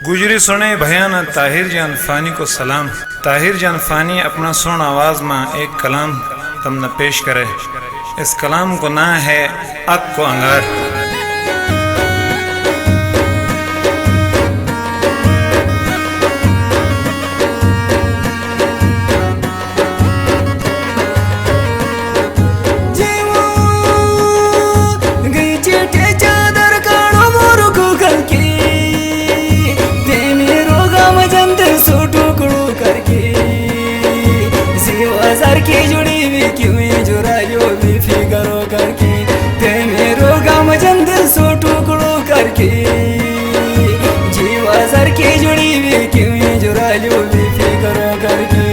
गुजरी सुने भयान ताहिर जान फानी को सलाम। ताहिर जान फानी अपना सुन आवाज में एक कलाम तमने पेश करे। इस कलाम को ना है अक को अंगार। की जुड़ी भी क्यों जुरायो भी फिगरो करके ते मेरो गम जंदिल सो टुकड़ो करके जीवा सर की जुड़ी भी क्यों जुरायो भी फिगरो करके।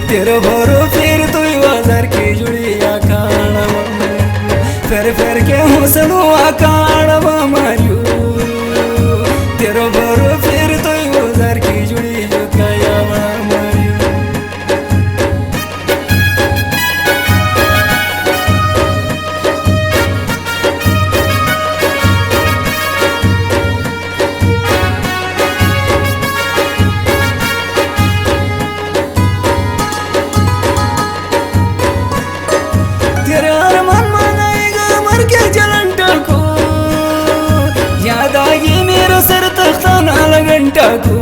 तेरो भरो फिर तू बाजार की जुड़िया खाना फिर के हंसनो आकाण मारियो। तेरो भरो फिर तू बाजार की जुड़ी जो काया मारियो। सर तख्ताना लगंटा को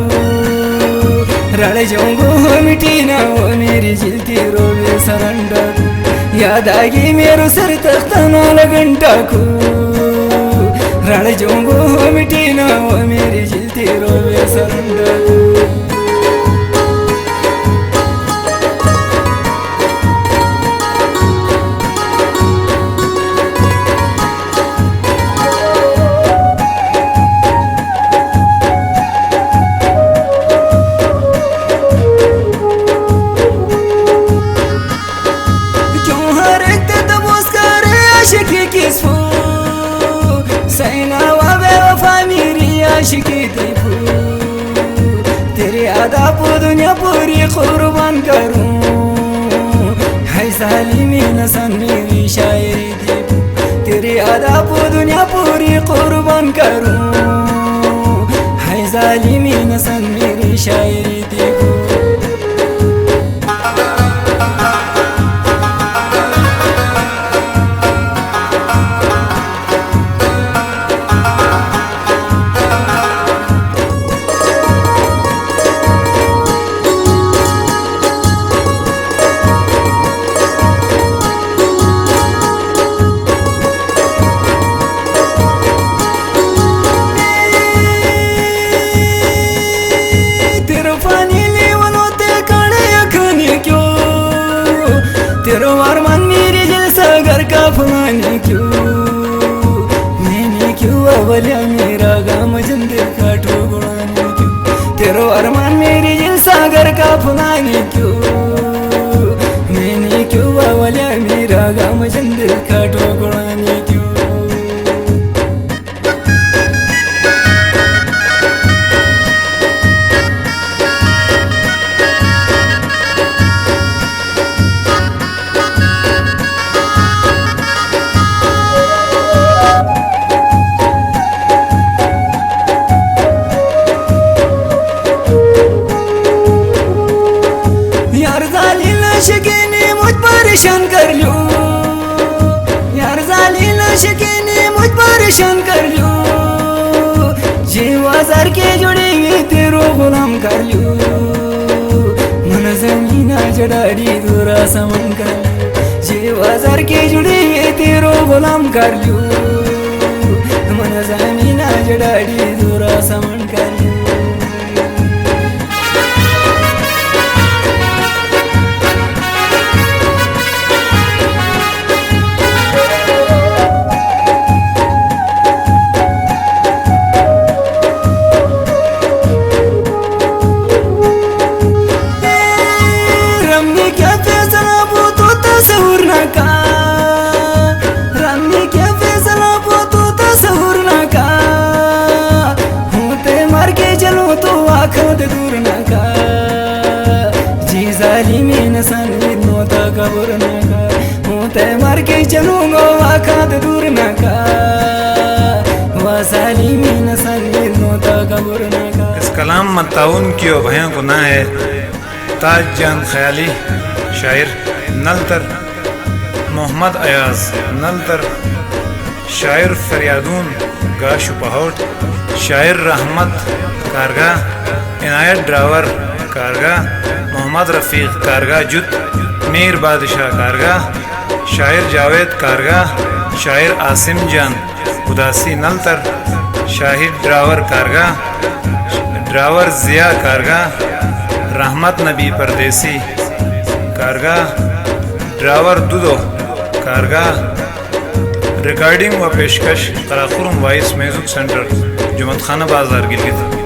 रड़ जाऊंगो मिटी ना वो मेरी जिलती रोवे सरंडा को। याद आगी मेरो सर तख्ताना लगंटा को रड़ जाऊंगो मिटी ना वो मेरी जिलती रोवे सरंडा को। तेरे आदा पो दुनिया पूरी कुर्बान करूं है सालिमी नसन मेरी शायरी थी। तेरे आदा पो दुनिया पूरी कुर्बान करूं है सालिमी नसन मेरी शायरी थी। तेरो अरमान मेरे दिल सागर का फुलाने क्यों मैंने क्यों अवलिया मेरा गाम जंदिल का ठोगुड़ाने क्यों। तेरो अरमान मेरे दिल सागर का फुलाने क्यों मैंने क्यों अवलिया मेरा गाम जंदिल का ठोगुड़ाने क्यों। परेशान कर लो यार जालिल शकीने मुझ परेशान कर लो। जीवा सर के जुड़े हुए तेरो गुलाम कर लो। मन जमीना जड़ाड़ी दूरा समन कर लो। जीवा सर के जुड़े हुए तेरो गुलाम कर लो। मन जमीना जड़ाड़ी दूरा समन कर लो। वाखा दे दूर नका जी जालिमीन संगीत नोता कबूर नका होते मार के चलूंगा वाखा दे दूर नका वासालिमीन संगीत नोता कबूर नका। इस कलाम में ताउन कियो भयों को ना है ताज जान ख्याली शायर नलतर मोहम्मद अयाज नलतर शायर फरियादून गाशु पहाड़ शायर रहमत कारगा इनायत ड्रावर कारगा मोहम्मद रफ़ीक कारगा जुत मीर बादशाह कारगा शायर जावेद कारगा शायर आसिम जान उदासी नलतर शाहिद ड्रावर कारगा ड्रावर जिया कारगा रहमत नबी परदेसी कारगा ड्रावर दुदो कारगा। रिकॉर्डिंग व पेशकश कराकुरम वॉइस म्यूजिक सेंटर जुमत खाना बाजार गिलगित।